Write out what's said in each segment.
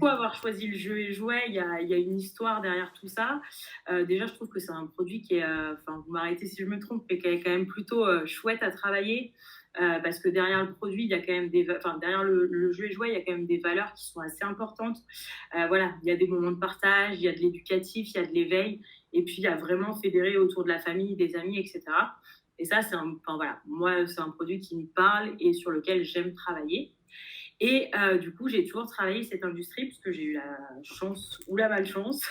coup, avoir choisi le jeu et jouet, il y a une histoire derrière tout ça. Déjà, je trouve que c'est un produit qui est, enfin, vous m'arrêtez si je me trompe, mais qui est quand même plutôt chouette à travailler. Parce que derrière le produit, il y a quand même enfin, derrière le jeu et jouet, il y a quand même des valeurs qui sont assez importantes. Voilà, il y a des moments de partage, il y a de l'éducatif, il y a de l'éveil, et puis il y a vraiment fédéré autour de la famille, des amis, etc. Et ça, enfin, voilà, moi, c'est un produit qui me parle et sur lequel j'aime travailler. Et du coup, j'ai toujours travaillé cette industrie puisque j'ai eu la chance ou la malchance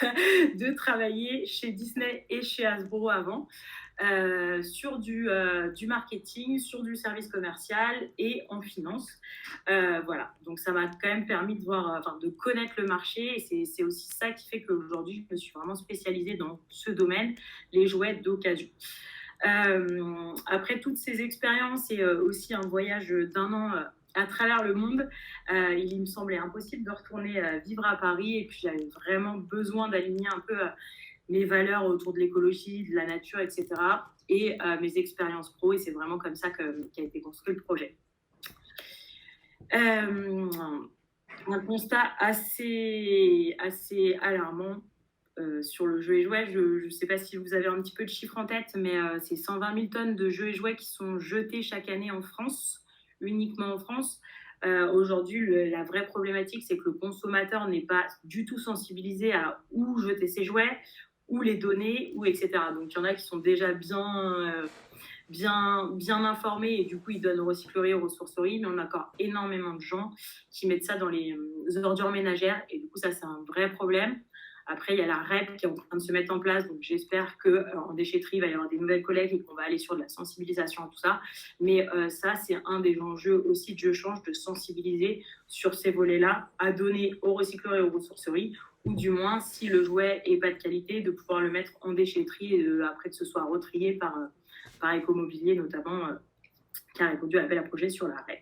de travailler chez Disney et chez Hasbro avant, sur du marketing, sur du service commercial et en finance. Voilà, donc ça m'a quand même permis de voir, enfin, de connaître le marché, et c'est aussi ça qui fait qu'aujourd'hui, je me suis vraiment spécialisée dans ce domaine, les jouets d'occasion. Après toutes ces expériences et aussi un voyage d'un an à travers le monde, il me semblait impossible de retourner vivre à Paris, et puis j'avais vraiment besoin d'aligner un peu mes valeurs autour de l'écologie, de la nature, etc. et mes expériences pro, et c'est vraiment comme ça qu'a été construit le projet. Un constat assez alarmant sur le jeu et jouet. Je ne sais pas si vous avez un petit peu de chiffres en tête, mais c'est 120 000 tonnes de jeux et jouets qui sont jetés chaque année en France, uniquement en France. Aujourd'hui, la vraie problématique, c'est que le consommateur n'est pas du tout sensibilisé à où jeter ses jouets, où les donner, où, etc. Donc, il y en a qui sont déjà bien informés, et du coup, ils donnent aux recycleries, aux ressourceries, mais on a encore énormément de gens qui mettent ça dans les ordures ménagères, et du coup, ça, c'est un vrai problème. Après, il y a la REP qui est en train de se mettre en place, donc j'espère qu'en déchetterie, il va y avoir des nouvelles collègues et qu'on va aller sur de la sensibilisation et tout ça. Mais ça, c'est un des enjeux aussi de Je Change, de sensibiliser sur ces volets-là, à donner aux recycleries et aux ressourceries, ou du moins, si le jouet n'est pas de qualité, de pouvoir le mettre en déchetterie, et après que ce soit retrié par Écomobilier notamment, qui a répondu à l'appel à projet sur la REP.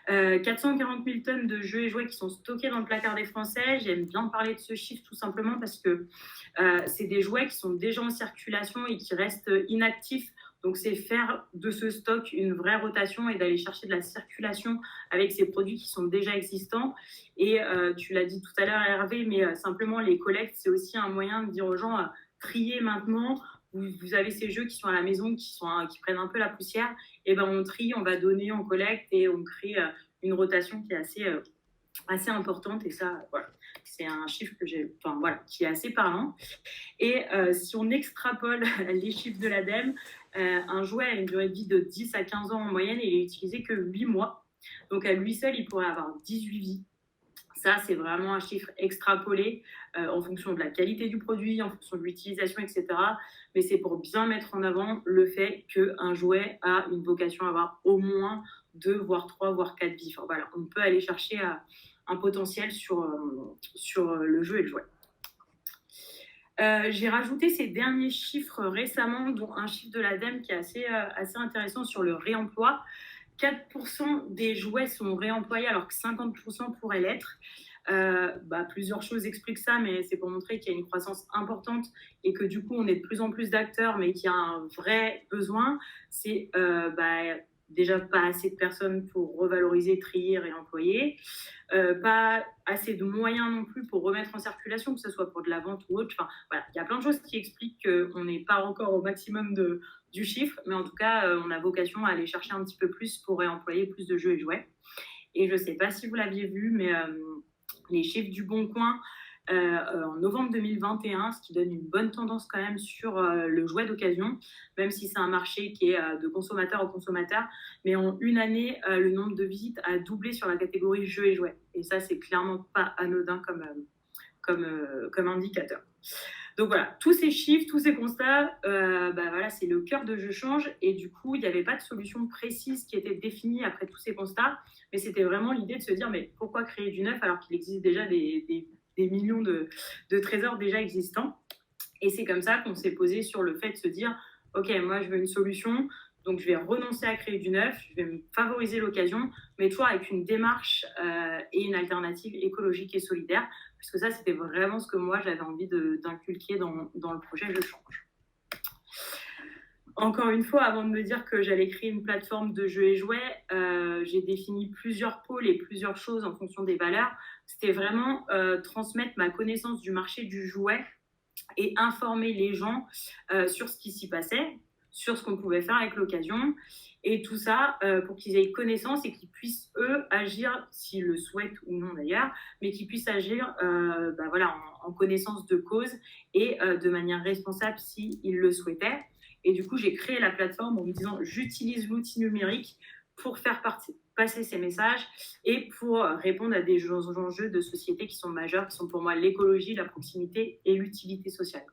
440 000 tonnes de jeux et jouets qui sont stockés dans le placard des Français. J'aime bien parler de ce chiffre tout simplement parce que c'est des jouets qui sont déjà en circulation et qui restent inactifs. Donc, c'est faire de ce stock une vraie rotation et d'aller chercher de la circulation avec ces produits qui sont déjà existants. Et tu l'as dit tout à l'heure, Hervé, mais simplement les collectes, c'est aussi un moyen de dire aux gens, triez maintenant. Vous avez ces jeux qui sont à la maison, qui prennent un peu la poussière, et ben on trie, on va donner, on collecte, et on crée une rotation qui est assez importante. Et ça, voilà, c'est un chiffre qui est assez parlant. Et si on extrapole les chiffres de l'ADEME, un jouet a une durée de vie de 10 à 15 ans en moyenne, et il est utilisé que 8 mois. Donc à lui seul, il pourrait avoir 18 vies. Ça, c'est vraiment un chiffre extrapolé en fonction de la qualité du produit, en fonction de l'utilisation, etc. Mais c'est pour bien mettre en avant le fait qu'un jouet a une vocation à avoir au moins 2, voire 3, voire 4 vies. Enfin, voilà, on peut aller chercher un potentiel sur le jeu et le jouet. J'ai rajouté ces derniers chiffres récemment, dont un chiffre de l'ADEME qui est assez intéressant sur le réemploi. 4% des jouets sont réemployés alors que 50% pourraient l'être. Plusieurs choses expliquent ça, mais c'est pour montrer qu'il y a une croissance importante et que du coup, on est de plus en plus d'acteurs, mais qu'il y a un vrai besoin. C'est déjà pas assez de personnes pour revaloriser, trier, réemployer. Pas assez de moyens non plus pour remettre en circulation, que ce soit pour de la vente ou autre. Enfin, voilà, il y a plein de choses qui expliquent qu'on n'est pas encore au maximum du chiffre, mais en tout cas, on a vocation à aller chercher un petit peu plus pour réemployer plus de jeux et jouets. Et je ne sais pas si vous l'aviez vu, mais les chiffres du Bon Coin en novembre 2021, ce qui donne une bonne tendance quand même sur le jouet d'occasion, même si c'est un marché qui est de consommateur en consommateur. Mais en une année, le nombre de visites a doublé sur la catégorie jeux et jouets. Et ça, c'est clairement pas anodin comme indicateur. Donc voilà, tous ces chiffres, tous ces constats, c'est le cœur de Je Change. Et du coup, il n'y avait pas de solution précise qui était définie après tous ces constats, mais c'était vraiment l'idée de se dire, mais pourquoi créer du neuf alors qu'il existe déjà des millions de trésors déjà existants. Et c'est comme ça qu'on s'est posé sur le fait de se dire, ok, moi je veux une solution, donc je vais renoncer à créer du neuf, je vais me favoriser l'occasion, mais toujours avec une démarche et une alternative écologique et solidaire, parce que ça, c'était vraiment ce que moi j'avais envie d'inculquer dans le projet Je Change. Encore une fois, avant de me dire que j'allais créer une plateforme de jeux et jouets, j'ai défini plusieurs pôles et plusieurs choses en fonction des valeurs. c'était vraiment transmettre ma connaissance du marché du jouet et informer les gens sur ce qui s'y passait, sur ce qu'on pouvait faire avec l'occasion, et tout ça pour qu'ils aient connaissance et qu'ils puissent, eux, agir, s'ils le souhaitent ou non d'ailleurs, mais qu'ils puissent agir voilà, en connaissance de cause et de manière responsable s'ils le souhaitaient. Et du coup, j'ai créé la plateforme en me disant, j'utilise l'outil numérique pour faire passer ces messages et pour répondre à des enjeux de société qui sont majeurs, qui sont pour moi l'écologie, la proximité et l'utilité sociale.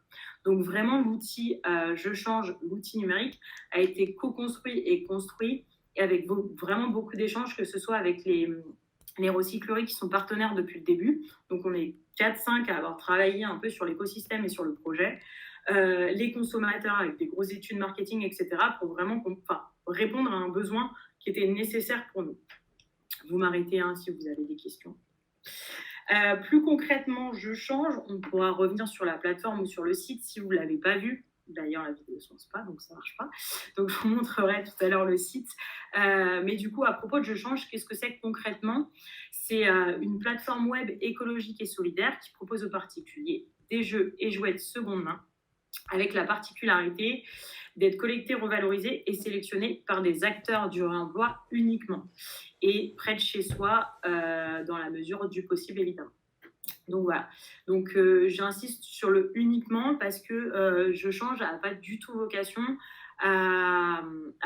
Donc vraiment, l'outil Je Change, l'outil numérique, a été co-construit et construit et avec vraiment beaucoup d'échanges, que ce soit avec les recycleries qui sont partenaires depuis le début. Donc on est 4-5 à avoir travaillé un peu sur l'écosystème et sur le projet. Les consommateurs avec des grosses études marketing, etc., pour vraiment répondre à un besoin qui était nécessaire pour nous. Vous m'arrêtez si vous avez des questions. Plus concrètement, Je Change, on pourra revenir sur la plateforme ou sur le site si vous ne l'avez pas vu. D'ailleurs, la vidéo ne se lance pas, donc ça ne marche pas. Donc, je vous montrerai tout à l'heure le site. Mais du coup, à propos de Je Change, qu'est-ce que c'est concrètement? C'est une plateforme web écologique et solidaire qui propose aux particuliers des jeux et jouets de seconde main, avec la particularité d'être collectés, revalorisés et sélectionnés par des acteurs du réemploi uniquement, et près de chez soi, dans la mesure du possible, évidemment. Donc voilà, donc j'insiste sur le uniquement parce que Je Change n'a pas du tout vocation à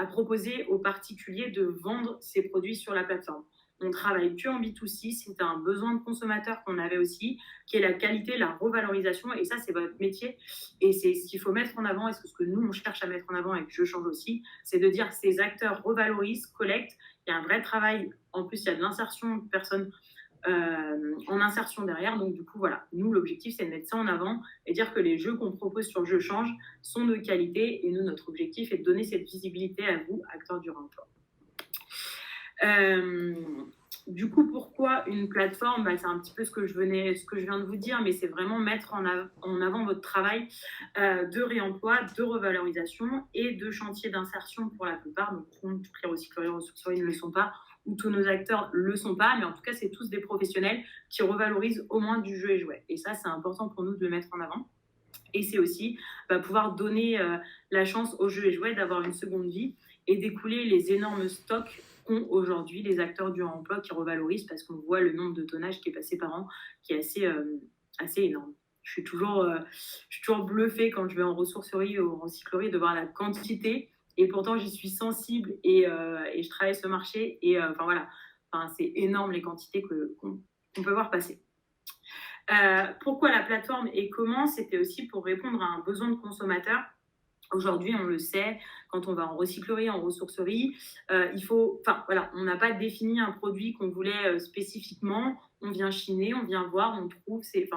proposer aux particuliers de vendre ses produits sur la plateforme. On travaille que en B2C, c'est un besoin de consommateur qu'on avait aussi, qui est la qualité, la revalorisation, et ça, c'est votre métier, et c'est ce qu'il faut mettre en avant, et c'est ce que nous, on cherche à mettre en avant avec Je Change aussi, c'est de dire que ces acteurs revalorisent, collectent, il y a un vrai travail, en plus, il y a de l'insertion de personnes en insertion derrière, donc du coup, voilà, nous, l'objectif, c'est de mettre ça en avant et dire que les jeux qu'on propose sur Je Change sont de qualité, et nous, notre objectif est de donner cette visibilité à vous, acteurs du réemploi. Du coup, pourquoi une plateforme? C'est un petit peu ce que je viens de vous dire, mais c'est vraiment mettre en avant votre travail de réemploi, de revalorisation et de chantier d'insertion pour la plupart. Donc, toutes les recycleries, ressourceries ne le sont pas, ou tous nos acteurs ne le sont pas, mais en tout cas, c'est tous des professionnels qui revalorisent au moins du jeu et jouet. Et ça, c'est important pour nous de le mettre en avant. Et c'est aussi pouvoir donner la chance aux jeux et jouets d'avoir une seconde vie et d'écouler les énormes stocks qu'ont aujourd'hui les acteurs du réemploi qui revalorisent, parce qu'on voit le nombre de tonnages qui est passé par an, qui est assez énorme. Je suis toujours bluffée quand je vais en ressourcerie ou en recyclerie de voir la quantité, et pourtant j'y suis sensible et je travaille ce marché, et voilà, c'est énorme les quantités qu'on peut voir passer. Pourquoi la plateforme et comment? C'était aussi pour répondre à un besoin de consommateur. Aujourd'hui, on le sait, quand on va en recyclerie, en ressourcerie, on n'a pas défini un produit qu'on voulait spécifiquement. On vient chiner, on vient voir, on trouve, c'est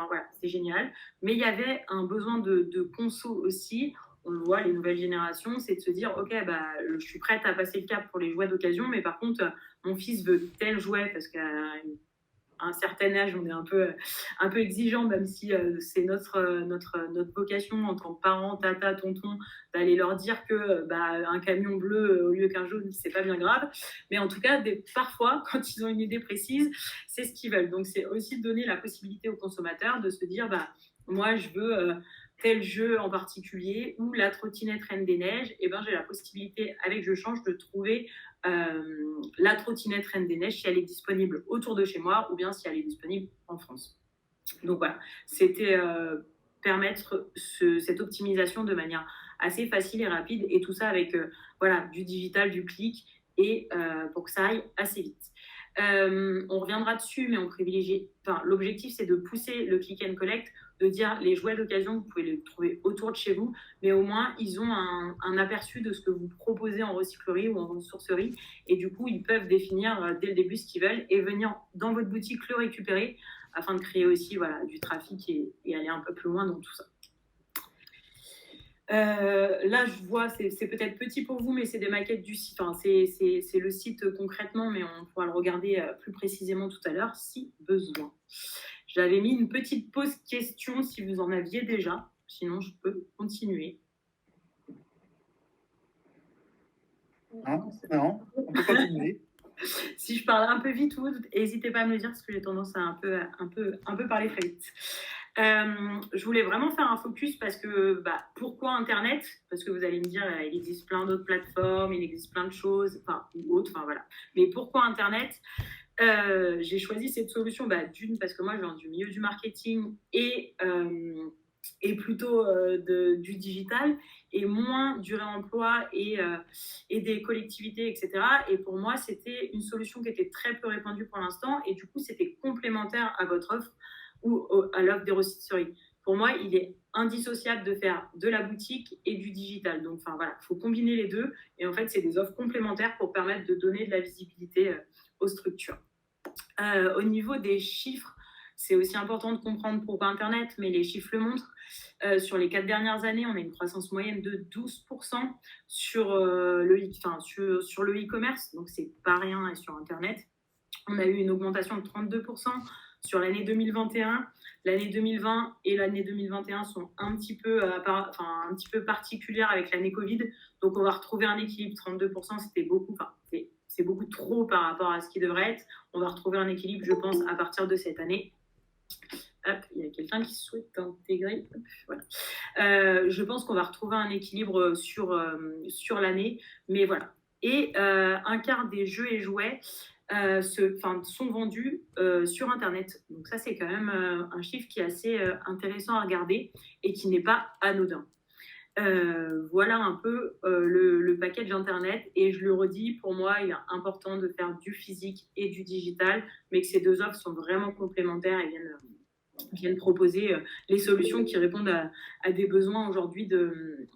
génial. Mais il y avait un besoin de conso aussi. On le voit, les nouvelles générations, c'est de se dire, ok, je suis prête à passer le cap pour les jouets d'occasion, mais par contre, mon fils veut tel jouet parce qu'à un certain âge, on est un peu exigeant, même si c'est notre vocation en tant que parent, tata, tonton, d'aller leur dire que un camion bleu au lieu qu'un jaune, c'est pas bien grave. Mais en tout cas, parfois, quand ils ont une idée précise, c'est ce qu'ils veulent. Donc, c'est aussi de donner la possibilité aux consommateurs de se dire, moi, je veux tel jeu en particulier, ou la trottinette Reine des Neiges, et j'ai la possibilité, avec Je Change, de trouver la trottinette Reine des Neiges si elle est disponible autour de chez moi, ou bien si elle est disponible en France. Donc voilà, c'était permettre cette optimisation de manière assez facile et rapide, et tout ça avec du digital, du clic, et pour que ça aille assez vite. On reviendra dessus, mais on privilégie. L'objectif, c'est de pousser le click and collect, de dire les jouets d'occasion, vous pouvez les trouver autour de chez vous, mais au moins ils ont un aperçu de ce que vous proposez en recyclerie ou en ressourcerie, et du coup ils peuvent définir dès le début ce qu'ils veulent et venir dans votre boutique le récupérer, afin de créer aussi du trafic et aller un peu plus loin dans tout ça. Là, je vois, c'est peut-être petit pour vous, mais c'est des maquettes du site. C'est le site concrètement, mais on pourra le regarder plus précisément tout à l'heure si besoin. J'avais mis une petite pause question si vous en aviez déjà. Sinon, je peux continuer. Non, on peut continuer. Si je parle un peu vite, vous, n'hésitez pas à me le dire parce que j'ai tendance à un peu parler très vite. Je voulais vraiment faire un focus parce que pourquoi Internet? Parce que vous allez me dire, il existe plein d'autres plateformes, il existe plein de choses, enfin, ou autres, enfin voilà. Mais pourquoi Internet? J'ai choisi cette solution, d'une, parce que moi, je viens du milieu du marketing et plutôt du digital et moins du réemploi et des collectivités, etc. Et pour moi, c'était une solution qui était très peu répandue pour l'instant et du coup, c'était complémentaire à votre offre ou à l'offre des rôtisseries. Pour moi, il est indissociable de faire de la boutique et du digital. Donc, enfin voilà, il faut combiner les deux. Et en fait, c'est des offres complémentaires pour permettre de donner de la visibilité aux structures. Au niveau des chiffres, c'est aussi important de comprendre pourquoi Internet, mais les chiffres le montrent. Sur les 4 dernières années, on a une croissance moyenne de 12% sur le e-commerce, donc c'est pas rien, et sur Internet. On a eu une augmentation de 32% sur l'année 2021. L'année 2020 et l'année 2021 sont un petit peu particulières avec l'année Covid. Donc, on va retrouver un équilibre. 32%, c'était beaucoup. C'est beaucoup trop par rapport à ce qui devrait être. On va retrouver un équilibre, je pense, à partir de cette année. Hop, il y a quelqu'un qui souhaite intégrer. Voilà. Je pense qu'on va retrouver un équilibre sur l'année. Mais voilà. Et un quart des jeux et jouets sont vendus sur Internet. Donc ça, c'est quand même un chiffre qui est assez intéressant à regarder et qui n'est pas anodin. Voilà un peu le package Internet. Et je le redis, pour moi, il est important de faire du physique et du digital, mais que ces deux offres sont vraiment complémentaires et viennent proposer les solutions qui répondent à des besoins aujourd'hui de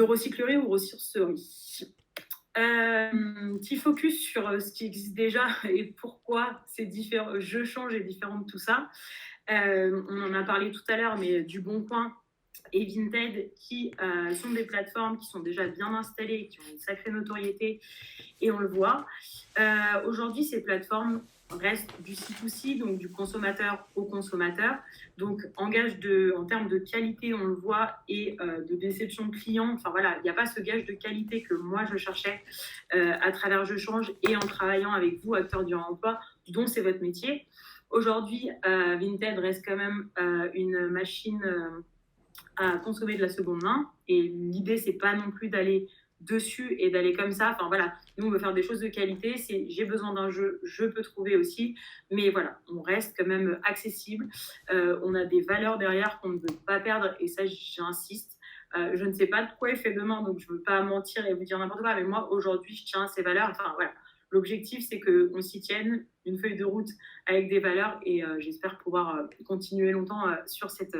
recyclerie ou ressourcerie. Petit focus sur ce qui existe déjà et pourquoi c'est différent, je change et différent de tout ça. On en a parlé tout à l'heure, mais du Boncoin et Vinted qui sont des plateformes qui sont déjà bien installées, qui ont une sacrée notoriété et on le voit. Aujourd'hui, ces plateformes restent du C2C, donc du consommateur au consommateur. Donc, en termes de qualité, on le voit, et de déception de client. Enfin voilà, il n'y a pas ce gage de qualité que moi je cherchais à travers Je Change et en travaillant avec vous, acteurs du réemploi, dont c'est votre métier. Aujourd'hui, Vinted reste quand même une machine à consommer de la seconde main. Et l'idée, c'est pas non plus d'aller dessus et d'aller comme ça. Enfin voilà, nous on veut faire des choses de qualité. J'ai besoin d'un jeu, je peux trouver aussi. Mais voilà, on reste quand même accessible. On a des valeurs derrière qu'on ne veut pas perdre et ça, j'insiste. Je ne sais pas de quoi est fait demain, donc je ne veux pas mentir et vous dire n'importe quoi. Mais moi, aujourd'hui, je tiens à ces valeurs. Enfin voilà, l'objectif, c'est qu'on s'y tienne, une feuille de route avec des valeurs et j'espère pouvoir continuer longtemps sur cette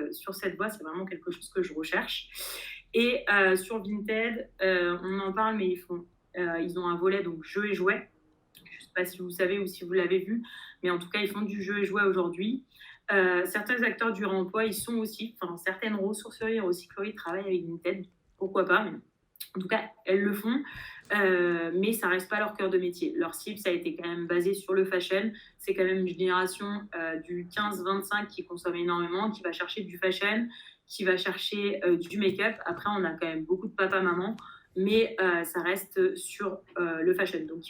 voie. C'est vraiment quelque chose que je recherche. Et sur Vinted, on en parle, mais ils ont un volet donc jeux et jouets. Je ne sais pas si vous savez ou si vous l'avez vu, mais en tout cas, ils font du jeu et jouet aujourd'hui. Certains acteurs du réemploi, ils sont aussi, certaines ressourceries et recycleries travaillent avec Vinted, pourquoi pas, mais en tout cas, elles le font, mais ça reste pas leur cœur de métier. Leur cible, ça a été quand même basé sur le fashion. C'est quand même une génération du 15-25 qui consomme énormément, qui va chercher du fashion, qui va chercher du make-up. Après, on a quand même beaucoup de papa-maman, mais ça reste sur le fashion. Donc,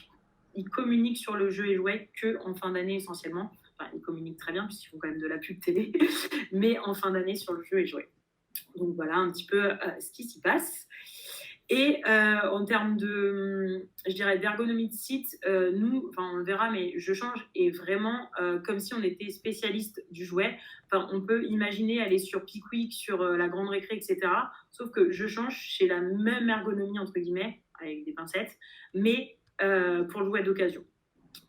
ils communiquent sur le jeu et jouet qu'en fin d'année essentiellement. Enfin, ils communiquent très bien puisqu'ils font quand même de la pub télé, mais en fin d'année sur le jeu et jouet. Donc voilà un petit peu ce qui s'y passe. Et en termes d'ergonomie de site, nous, on le verra, mais Je Change est vraiment comme si on était spécialiste du jouet. On peut imaginer aller sur Pickwick, sur la Grande Récré, etc. Sauf que Je Change, c'est la même ergonomie, entre guillemets, avec des pincettes, mais pour le jouet d'occasion.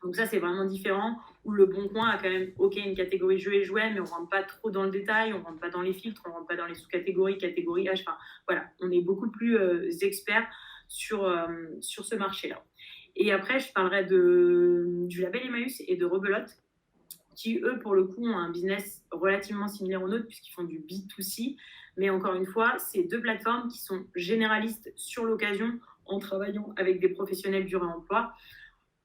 Donc ça, c'est vraiment différent, où le Boncoin a quand même, une catégorie jeux et jouets, mais on ne rentre pas trop dans le détail, on ne rentre pas dans les filtres, on ne rentre pas dans les sous-catégories, catégorie H. Voilà, on est beaucoup plus experts sur ce marché-là. Et après, je parlerai du label Emmaüs et de Rebelote, qui, eux, pour le coup, ont un business relativement similaire au nôtre, puisqu'ils font du B2C. Mais encore une fois, c'est deux plateformes qui sont généralistes sur l'occasion, en travaillant avec des professionnels du réemploi.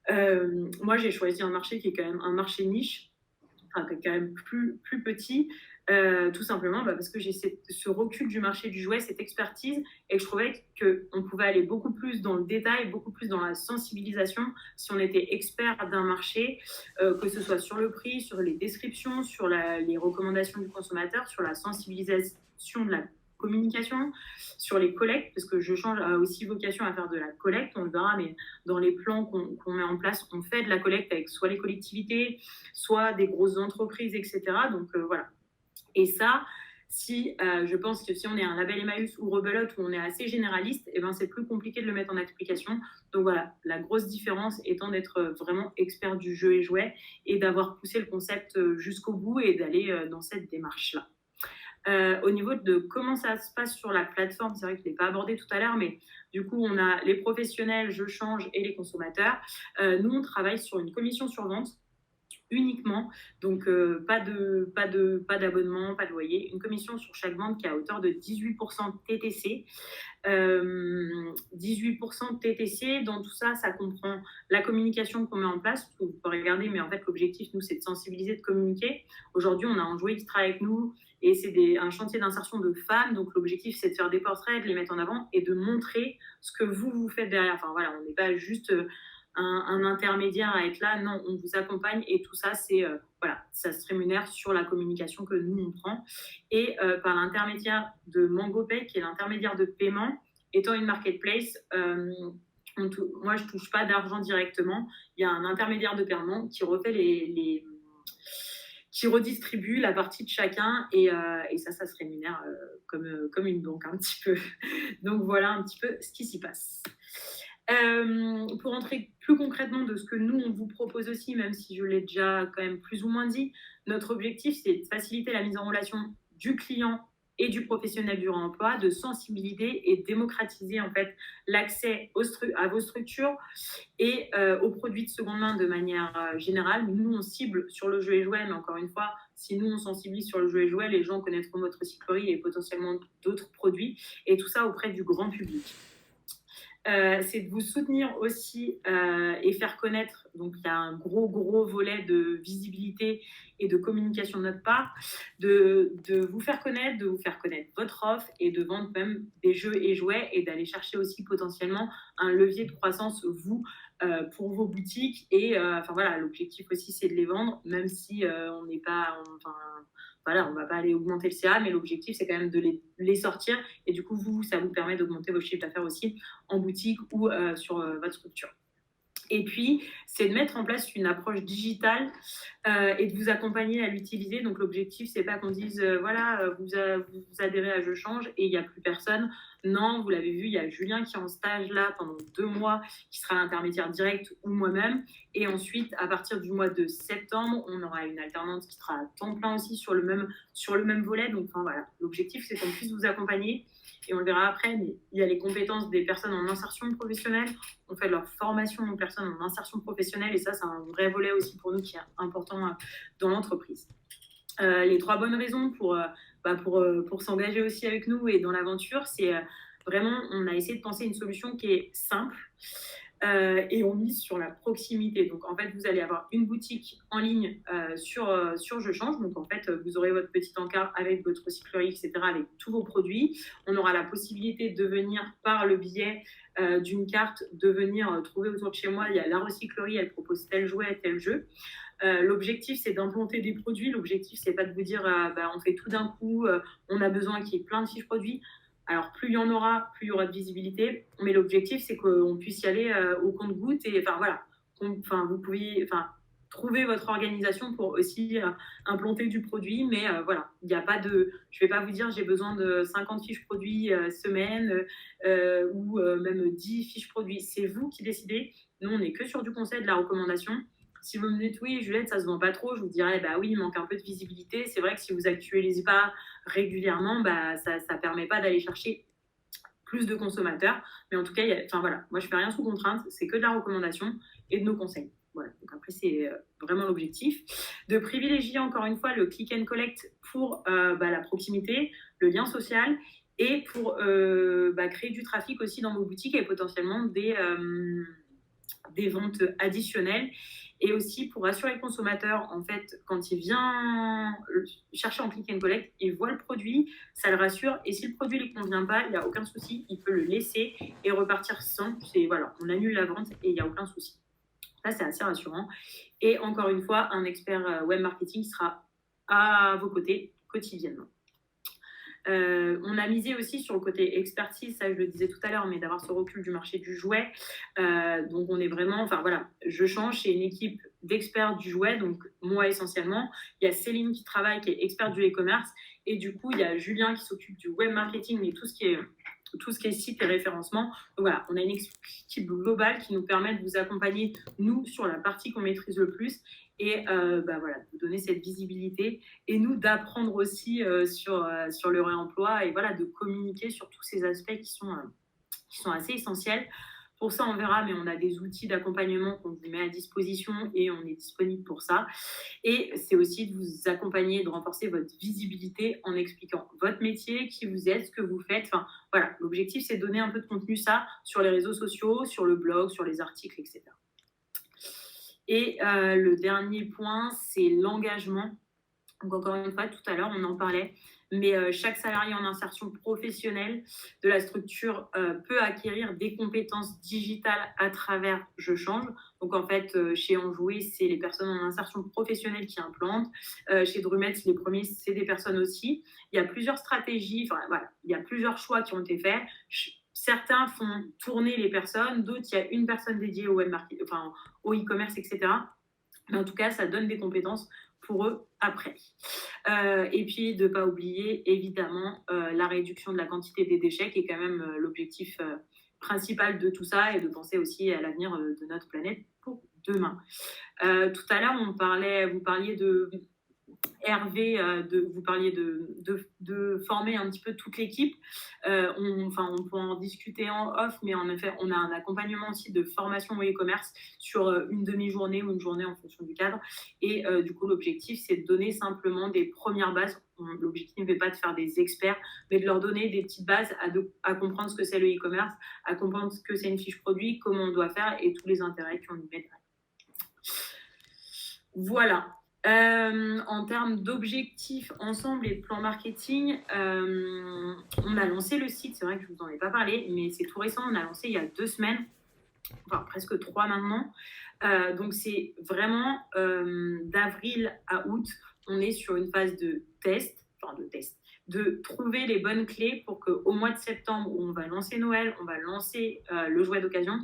Moi, j'ai choisi un marché qui est quand même un marché niche, enfin, qui est quand même plus petit, tout simplement parce que j'ai ce recul du marché du jouet, cette expertise, et que je trouvais qu'on pouvait aller beaucoup plus dans le détail, beaucoup plus dans la sensibilisation si on était expert d'un marché, que ce soit sur le prix, sur les descriptions, sur les recommandations du consommateur, sur la sensibilisation de la communication, sur les collectes, parce que Je Change a aussi vocation à faire de la collecte, on le verra, mais dans les plans qu'on met en place, on fait de la collecte avec soit les collectivités, soit des grosses entreprises, etc. Donc voilà. Et ça, je pense que si on est un label Emmaüs ou Rebelote où on est assez généraliste, c'est plus compliqué de le mettre en application. Donc voilà, la grosse différence étant d'être vraiment expert du jeu et jouet et d'avoir poussé le concept jusqu'au bout et d'aller dans cette démarche-là. Au niveau de comment ça se passe sur la plateforme, c'est vrai que je ne l'ai pas abordé tout à l'heure, mais du coup, on a les professionnels, Je Change et les consommateurs. Nous, on travaille sur une commission sur vente uniquement, donc pas d'abonnement, pas de loyer, une commission sur chaque vente qui est à hauteur de 18% TTC. 18% de TTC, dans tout ça, ça comprend la communication qu'on met en place, parce que vous pouvez regarder, mais en fait, l'objectif, nous, c'est de sensibiliser, de communiquer. Aujourd'hui, on a un jouet qui travaille avec nous, et c'est un chantier d'insertion de femmes, donc l'objectif, c'est de faire des portraits, de les mettre en avant, et de montrer ce que vous faites derrière. Enfin, voilà, on n'est pas juste un intermédiaire à être là, non, on vous accompagne, et tout ça, ça se rémunère sur la communication que nous, on prend. Et par l'intermédiaire de MangoPay, qui est l'intermédiaire de paiement, étant une marketplace, moi, je ne touche pas d'argent directement. Il y a un intermédiaire de paiement qui refait qui redistribue la partie de chacun, et ça se rémunère comme une banque un petit peu. Donc voilà un petit peu ce qui s'y passe. Pour entrer plus concrètement de ce que nous, on vous propose aussi, même si je l'ai déjà quand même plus ou moins dit, notre objectif, c'est de faciliter la mise en relation du client et du professionnel du réemploi, de sensibiliser et démocratiser en fait l'accès à vos structures et aux produits de seconde main de manière générale. Nous, on cible sur le jeu et jouet, mais encore une fois, si nous, on sensibilise sur le jeu et jouet, les gens connaîtront votre recyclerie et potentiellement d'autres produits, et tout ça auprès du grand public. C'est de vous soutenir aussi et faire connaître. Donc, il y a un gros volet de visibilité et de communication de notre part, de vous faire connaître votre offre et de vendre même des jeux et jouets, et d'aller chercher aussi potentiellement un levier de croissance, pour vos boutiques. Et voilà, l'objectif aussi, c'est de les vendre, même si on n'est pas... Voilà, on ne va pas aller augmenter le CA, mais l'objectif, c'est quand même de les sortir. Et du coup, ça vous permet d'augmenter vos chiffres d'affaires aussi en boutique ou sur votre structure. Et puis, c'est de mettre en place une approche digitale et de vous accompagner à l'utiliser. Donc, l'objectif, c'est pas qu'on dise, vous adhérez à Je Change et il n'y a plus personne. Non, vous l'avez vu, il y a Julien qui est en stage là pendant 2 mois, qui sera l'intermédiaire direct, ou moi-même. Et ensuite, à partir du mois de septembre, on aura une alternante qui sera à temps plein aussi sur le même volet. Donc, voilà, l'objectif, c'est qu'on puisse vous accompagner. Et on le verra après, mais il y a les compétences des personnes en insertion professionnelle. On fait de leur formation aux personnes en insertion professionnelle, et ça, c'est un vrai volet aussi pour nous qui est important dans l'entreprise. Les 3 bonnes raisons pour s'engager aussi avec nous et dans l'aventure, c'est vraiment, on a essayé de penser une solution qui est simple, et on mise sur la proximité. Donc, en fait, vous allez avoir une boutique en ligne sur Je Change. Donc, en fait, vous aurez votre petit encart avec votre recyclerie, etc., avec tous vos produits. On aura la possibilité de venir par le biais d'une carte, de venir trouver autour de chez moi, il y a la recyclerie, elle propose tel jouet, tel jeu. L'objectif, c'est d'implanter des produits. L'objectif, c'est pas de vous dire on fait tout d'un coup, on a besoin qu'il y ait plein de fiches produits. Alors, plus il y en aura, plus il y aura de visibilité. Mais l'objectif, c'est qu'on puisse y aller au compte-gouttes. Et voilà, vous pouvez trouver votre organisation pour aussi implanter du produit. Mais voilà, il n'y a pas de... Je ne vais pas vous dire j'ai besoin de 50 fiches produits semaine ou même 10 fiches produits. C'est vous qui décidez. Nous, on n'est que sur du conseil, de la recommandation. Si vous me dites oui, Juliette, ça se vend pas trop, je vous dirais oui, il manque un peu de visibilité. C'est vrai que si vous actualisez pas régulièrement, ça permet pas d'aller chercher plus de consommateurs. Mais en tout cas, voilà, moi je fais rien sous contrainte, c'est que de la recommandation et de nos conseils. Voilà. Donc après, c'est vraiment l'objectif de privilégier encore une fois le click and collect pour la proximité, le lien social, et pour créer du trafic aussi dans vos boutiques et potentiellement des ventes additionnelles. Et aussi pour rassurer le consommateur, en fait, quand il vient chercher en click and collect, il voit le produit, ça le rassure. Et si le produit ne lui convient pas, il n'y a aucun souci, il peut le laisser et repartir sans. Voilà, on annule la vente et il n'y a aucun souci. Ça, c'est assez rassurant. Et encore une fois, un expert web marketing sera à vos côtés quotidiennement. On a misé aussi sur le côté expertise, ça je le disais tout à l'heure, mais d'avoir ce recul du marché du jouet. Donc on est vraiment, enfin voilà, Je Change, c'est une équipe d'experts du jouet, donc moi essentiellement. Il y a Céline qui travaille, qui est experte du e-commerce, et du coup il y a Julien qui s'occupe du web marketing et tout ce qui est site et référencement. Donc voilà, on a une équipe globale qui nous permet de vous accompagner, nous, sur la partie qu'on maîtrise le plus et voilà, de vous donner cette visibilité et nous d'apprendre aussi sur le réemploi et voilà, de communiquer sur tous ces aspects qui sont assez essentiels. Pour ça, on verra, mais on a des outils d'accompagnement qu'on vous met à disposition et on est disponible pour ça. Et c'est aussi de vous accompagner, de renforcer votre visibilité en expliquant votre métier, qui vous êtes, ce que vous faites. Enfin, voilà, l'objectif, c'est de donner un peu de contenu, ça, sur les réseaux sociaux, sur le blog, sur les articles, etc. Et le dernier point, c'est l'engagement. Donc, encore une fois, tout à l'heure, on en parlait, mais chaque salarié en insertion professionnelle de la structure peut acquérir des compétences digitales à travers Je Change. Donc, en fait, chez Enjoué, c'est les personnes en insertion professionnelle qui implantent. Chez Drumet, les premiers, c'est des personnes aussi. Il y a plusieurs stratégies, enfin, voilà, il y a plusieurs choix qui ont été faits. Certains font tourner les personnes, d'autres, il y a une personne dédiée au web marketing, enfin, au e-commerce, etc. Mais en tout cas, ça donne des compétences pour eux après. Et puis, de ne pas oublier, évidemment, la réduction de la quantité des déchets, qui est quand même l'objectif principal de tout ça, et de penser aussi à l'avenir de notre planète pour demain. Tout à l'heure, vous parliez de Hervé, vous parliez de former un petit peu toute l'équipe. On peut en discuter en off, mais en effet, on a un accompagnement aussi de formation au e-commerce sur une demi-journée ou une journée en fonction du cadre. Et du coup, l'objectif, c'est de donner simplement des premières bases. L'objectif n'est pas de faire des experts, mais de leur donner des petites bases à comprendre ce que c'est le e-commerce, à comprendre ce que c'est une fiche produit, comment on doit faire et tous les intérêts qu'on y met. Voilà. En termes d'objectifs ensemble et de plan marketing, on a lancé le site. C'est vrai que je ne vous en ai pas parlé, mais c'est tout récent. On a lancé il y a 2 semaines, enfin presque 3 maintenant. Donc c'est vraiment d'avril à août, on est sur une phase de test, de trouver les bonnes clés pour qu'au mois de septembre, où on va lancer Noël, on va lancer le jouet d'occasion,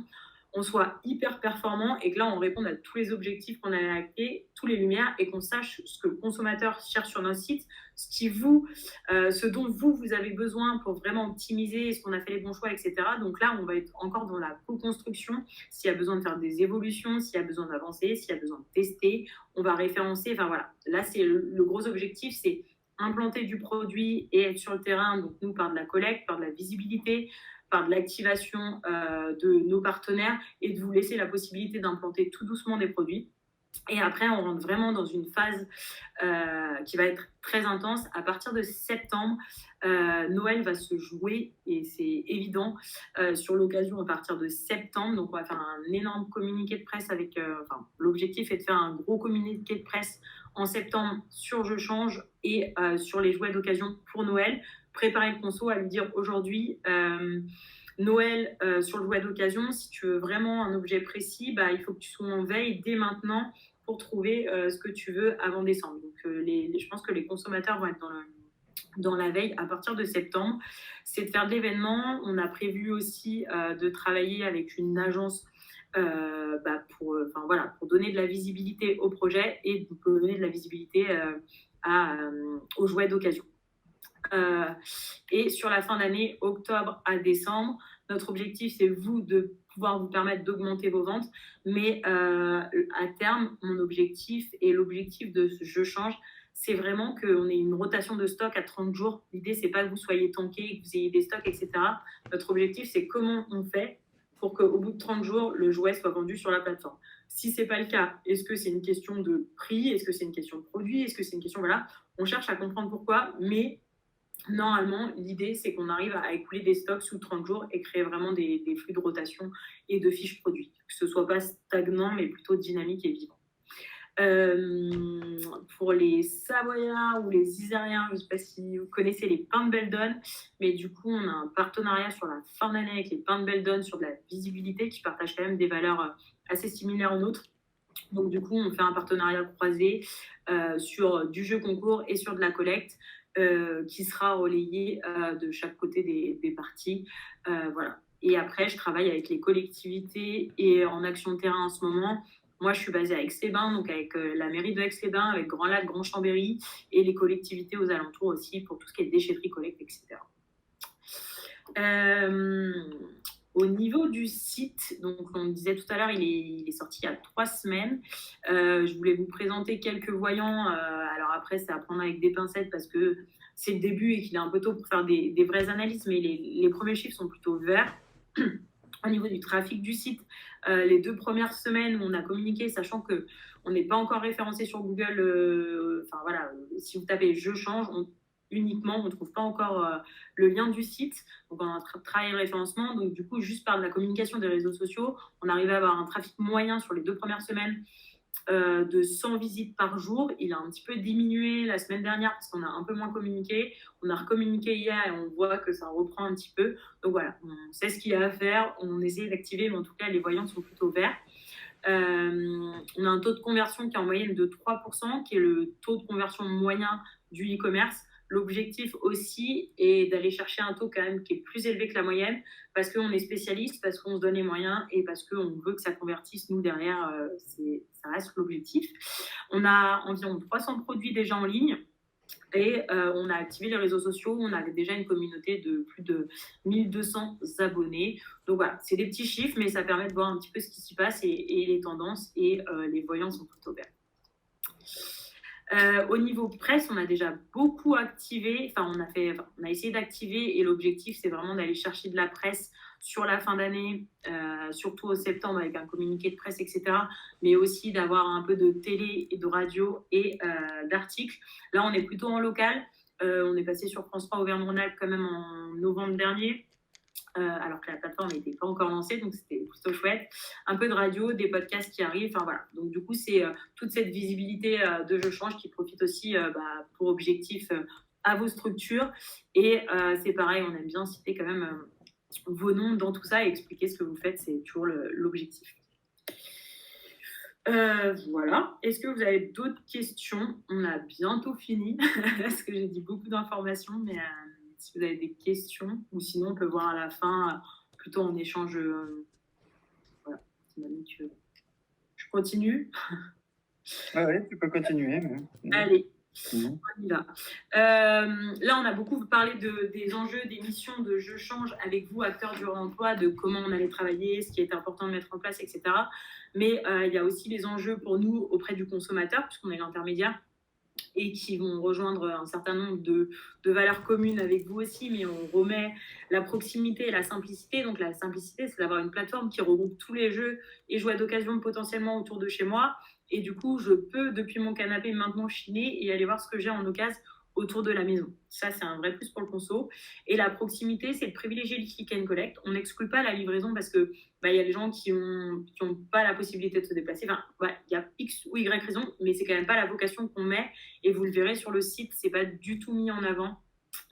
on soit hyper performant et que là, on réponde à tous les objectifs qu'on a actés, tous les lumières, et qu'on sache ce que le consommateur cherche sur notre site, ce dont vous avez besoin pour vraiment optimiser, est-ce qu'on a fait les bons choix, etc. Donc là, on va être encore dans la co-construction. S'il y a besoin de faire des évolutions, s'il y a besoin d'avancer, s'il y a besoin de tester, on va référencer. Enfin voilà, là, c'est le gros objectif, c'est implanter du produit et être sur le terrain, donc nous, par de la collecte, par de la visibilité, par de l'activation de nos partenaires et de vous laisser la possibilité d'implanter tout doucement des produits. Et après, on rentre vraiment dans une phase qui va être très intense. À partir de septembre, Noël va se jouer, et c'est évident, sur l'occasion à partir de septembre. Donc, on va faire un énorme communiqué de presse avec... l'objectif est de faire un gros communiqué de presse en septembre sur Je Change et sur les jouets d'occasion pour Noël. Préparer le conso à lui dire aujourd'hui... Noël sur le jouet d'occasion, si tu veux vraiment un objet précis, il faut que tu sois en veille dès maintenant pour trouver ce que tu veux avant décembre. Donc, je pense que les consommateurs vont être dans la veille à partir de septembre. C'est de faire de l'événement. On a prévu aussi de travailler avec une agence pour donner de la visibilité au projet et pour donner de la visibilité aux jouets d'occasion. Et sur la fin d'année, octobre à décembre, notre objectif, c'est de pouvoir vous permettre d'augmenter vos ventes. Mais à terme, mon objectif et l'objectif de Je Change, c'est vraiment qu'on ait une rotation de stock à 30 jours. L'idée, c'est pas que vous soyez tanké, que vous ayez des stocks, etc. Notre objectif, c'est comment on fait pour qu'au bout de 30 jours, le jouet soit vendu sur la plateforme. Si ce n'est pas le cas, est-ce que c'est une question de prix? Est-ce que c'est une question de produit? Est-ce que c'est une question... Voilà, on cherche à comprendre pourquoi, mais... Normalement, l'idée, c'est qu'on arrive à écouler des stocks sous 30 jours et créer vraiment des flux de rotation et de fiches produits. Que ce ne soit pas stagnant, mais plutôt dynamique et vivant. Pour les Savoyards ou les Isériens, je ne sais pas si vous connaissez les pains de Beldon, mais du coup, on a un partenariat sur la fin d'année avec les pains de Beldon sur de la visibilité qui partagent quand même des valeurs assez similaires aux nôtres. Donc, du coup, on fait un partenariat croisé sur du jeu concours et sur de la collecte qui sera relayé de chaque côté des parties. Voilà. Et après, je travaille avec les collectivités et en action de terrain en ce moment. Moi, je suis basée à Aix-les-Bains, donc avec la mairie de Aix-les-Bains, avec Grand Lac, Grand Chambéry et les collectivités aux alentours aussi pour tout ce qui est déchetterie, collecte, etc. Au niveau du site, donc on disait tout à l'heure, il est sorti il y a 3 semaines. Je voulais vous présenter quelques voyants. Alors après, c'est à prendre avec des pincettes parce que c'est le début et qu'il est un peu tôt pour faire des vraies analyses, mais les premiers chiffres sont plutôt verts. Au niveau du trafic du site, les 2 premières semaines où on a communiqué, sachant qu'on n'est pas encore référencé sur Google, enfin voilà, si vous tapez « Je change », uniquement, on ne trouve pas encore le lien du site. Donc, on a travaillé le référencement. Donc, du coup, juste par de la communication des réseaux sociaux, on arrivait à avoir un trafic moyen sur les 2 premières semaines de 100 visites par jour. Il a un petit peu diminué la semaine dernière parce qu'on a un peu moins communiqué. On a recommuniqué hier et on voit que ça reprend un petit peu. Donc, voilà, on sait ce qu'il y a à faire. On essaie d'activer, mais en tout cas, les voyants sont plutôt verts. On a un taux de conversion qui est en moyenne de 3%, qui est le taux de conversion moyen du e-commerce. L'objectif aussi est d'aller chercher un taux quand même qui est plus élevé que la moyenne parce qu'on est spécialiste, parce qu'on se donne les moyens et parce qu'on veut que ça convertisse. Nous, derrière, ça reste l'objectif. On a environ 300 produits déjà en ligne et on a activé les réseaux sociaux. On avait déjà une communauté de plus de 1200 abonnés. Donc voilà, c'est des petits chiffres, mais ça permet de voir un petit peu ce qui s'y passe et les tendances et les voyants sont plutôt verts. Au niveau presse, on a déjà beaucoup activé, on a essayé d'activer et l'objectif, c'est vraiment d'aller chercher de la presse sur la fin d'année, surtout au septembre avec un communiqué de presse, etc. Mais aussi d'avoir un peu de télé et de radio et d'articles. Là, on est plutôt en local. On est passé sur France 3 Auvergne-Rhône-Alpes quand même en novembre dernier. Alors que la plateforme n'était pas encore lancée, donc c'était plutôt chouette. Un peu de radio, des podcasts qui arrivent, enfin voilà. Donc du coup, c'est toute cette visibilité de Je Change qui profite aussi pour objectif à vos structures. Et c'est pareil, on aime bien citer quand même vos noms dans tout ça et expliquer ce que vous faites, c'est toujours l'objectif. Voilà. Est-ce que vous avez d'autres questions? On a bientôt fini, parce que j'ai dit beaucoup d'informations, mais... si vous avez des questions, ou sinon on peut voir à la fin, plutôt en échange. Voilà, je continue. Oui, tu peux continuer. Mais... Allez, on y va. Là, on a beaucoup parlé des enjeux, des missions de Je Change avec vous, acteurs du réemploi, de comment on allait travailler, ce qui est important de mettre en place, etc. Mais il y a aussi les enjeux pour nous auprès du consommateur, puisqu'on est l'intermédiaire, et qui vont rejoindre un certain nombre de valeurs communes avec vous aussi, mais on remet la proximité et la simplicité. Donc la simplicité, c'est d'avoir une plateforme qui regroupe tous les jeux et jouets d'occasion potentiellement autour de chez moi. Et du coup, je peux, depuis mon canapé, maintenant chiner et aller voir ce que j'ai en occasion autour de la maison. Ça, c'est un vrai plus pour le conso. Et la proximité, c'est de privilégier le click and collect. On n'exclut pas la livraison parce que y a des gens qui ont pas la possibilité de se déplacer. Enfin, il y a X ou Y raison, mais c'est quand même pas la vocation qu'on met. Et vous le verrez sur le site, c'est pas du tout mis en avant.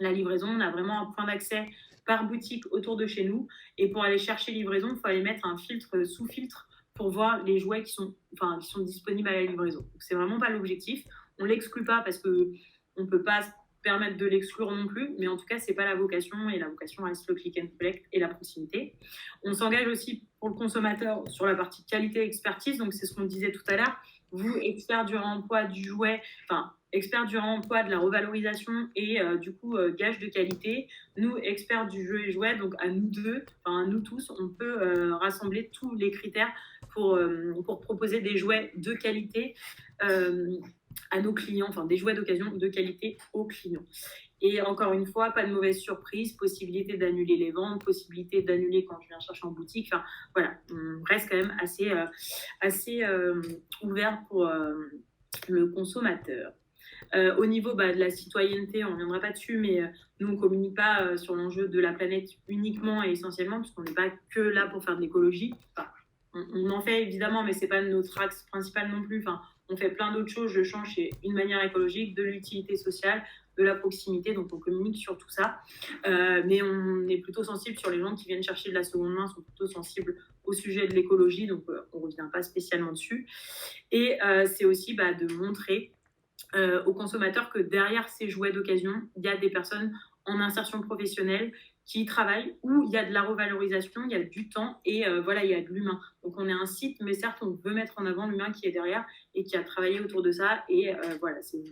La livraison, on a vraiment un point d'accès par boutique autour de chez nous. Et pour aller chercher livraison, il faut aller mettre un filtre sous filtre pour voir les jouets qui sont disponibles à la livraison. Donc, c'est vraiment pas l'objectif. On l'exclut pas parce que on ne peut pas se permettre de l'exclure non plus, mais en tout cas, ce n'est pas la vocation, et la vocation reste le click and collect et la proximité. On s'engage aussi pour le consommateur sur la partie qualité et expertise, donc c'est ce qu'on disait tout à l'heure. Vous, experts du réemploi du jouet, experts du réemploi, de la revalorisation et du coup, gage de qualité. Nous, experts du jeu et jouet, donc à nous deux, à nous tous, on peut rassembler tous les critères pour proposer des jouets de qualité à nos clients, des jouets d'occasion de qualité aux clients. Et encore une fois, pas de mauvaise surprise, possibilité d'annuler les ventes, possibilité d'annuler quand je viens chercher en boutique. Voilà, on reste quand même assez ouvert pour le consommateur. Au niveau de la citoyenneté, on ne reviendra pas dessus, mais nous, on ne communique pas sur l'enjeu de la planète uniquement et essentiellement, parce qu'on n'est pas que là pour faire de l'écologie. On en fait évidemment, mais ce n'est pas notre axe principal non plus. On fait plein d'autres choses. Je change chez Une Manière écologique, de l'utilité sociale, de la proximité. Donc, on communique sur tout ça. Mais on est plutôt sensible sur les gens qui viennent chercher de la seconde main, sont plutôt sensibles au sujet de l'écologie. Donc, on ne revient pas spécialement dessus. Et c'est aussi de montrer aux consommateurs que derrière ces jouets d'occasion, il y a des personnes en insertion professionnelle qui travaillent, où il y a de la revalorisation, il y a du temps et voilà, il y a de l'humain. Donc on est un site, mais certes, on veut mettre en avant l'humain qui est derrière et qui a travaillé autour de ça. Et voilà, c'est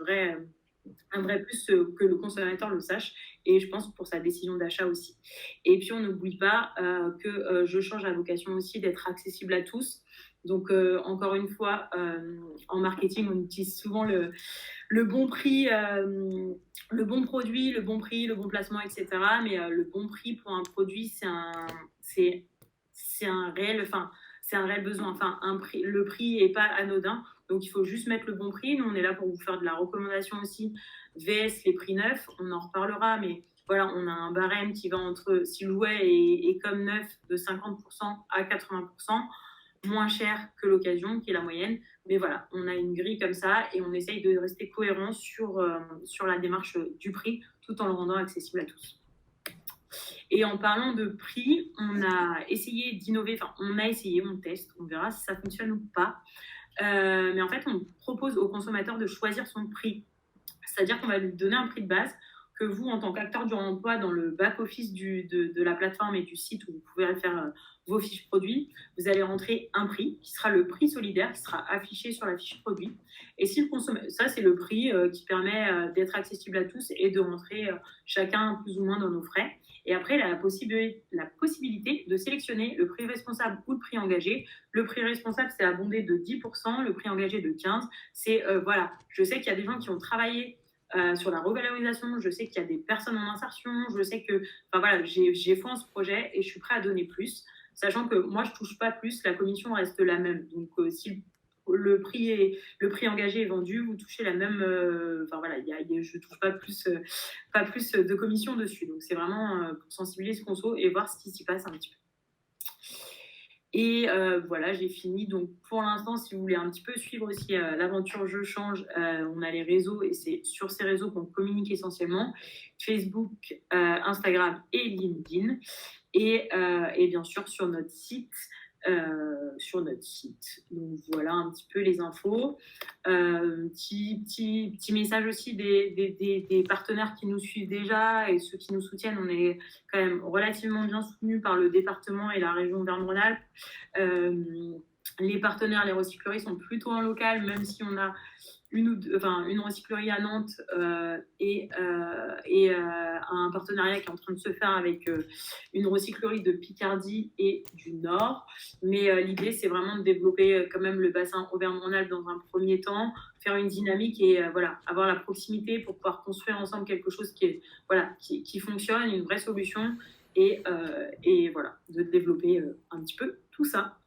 un vrai plus que le consommateur le sache, et je pense pour sa décision d'achat aussi. Et puis on n'oublie pas que Je Change a vocation aussi d'être accessible à tous. Donc encore une fois, en marketing, on utilise souvent le bon prix, le bon produit, le bon prix, le bon placement, etc. Mais le bon prix pour un produit, c'est un réel, c'est un réel besoin. Enfin, le prix n'est pas anodin. Donc, il faut juste mettre le bon prix. Nous, on est là pour vous faire de la recommandation aussi. VS, les prix neufs, on en reparlera. Mais voilà, on a un barème qui va entre, si le jouet est comme neuf, de 50% à 80%, moins cher que l'occasion, qui est la moyenne. Mais voilà, on a une grille comme ça et on essaye de rester cohérent sur la démarche du prix, tout en le rendant accessible à tous. Et en parlant de prix, on a essayé d'innover, on teste, on verra si ça fonctionne ou pas. Mais en fait, on propose au consommateur de choisir son prix. C'est-à-dire qu'on va lui donner un prix de base que vous, en tant qu'acteur du emploi, dans le back-office de la plateforme et du site où vous pouvez faire vos fiches produits, vous allez rentrer un prix qui sera le prix solidaire, qui sera affiché sur la fiche produit. Et si le consommateur, ça, c'est le prix qui permet d'être accessible à tous et de rentrer chacun plus ou moins dans nos frais. Et après, il a la possibilité de sélectionner le prix responsable ou le prix engagé. Le prix responsable, c'est abondé de 10%, le prix engagé de 15%. C'est, voilà, je sais qu'il y a des gens qui ont travaillé sur la revalorisation, je sais qu'il y a des personnes en insertion, je sais que, voilà, j'ai foi en ce projet et je suis prêt à donner plus, sachant que moi, je ne touche pas plus, la commission reste la même. Donc, si le prix engagé est vendu, vous touchez la même. Voilà, je ne touche pas plus de commission dessus. Donc, c'est vraiment pour sensibiliser ce conso et voir ce qui s'y passe un petit peu. Et voilà, j'ai fini. Donc, pour l'instant, si vous voulez un petit peu suivre aussi l'aventure Je Change, on a les réseaux et c'est sur ces réseaux qu'on communique essentiellement. Facebook, Instagram et LinkedIn. Et bien sûr, sur notre site. Donc voilà un petit peu les infos. Petit message aussi des partenaires qui nous suivent déjà et ceux qui nous soutiennent. On est quand même relativement bien soutenus par le département et la région Auvergne-Rhône-Alpes. Les partenaires, les recycleries sont plutôt en local, même si on a une recyclerie à Nantes et un partenariat qui est en train de se faire avec une recyclerie de Picardie et du Nord. Mais l'idée, c'est vraiment de développer quand même le bassin Auvergne-Rhône-Alpes dans un premier temps, faire une dynamique et avoir la proximité pour pouvoir construire ensemble quelque chose qui fonctionne, une vraie solution et voilà, de développer un petit peu tout ça.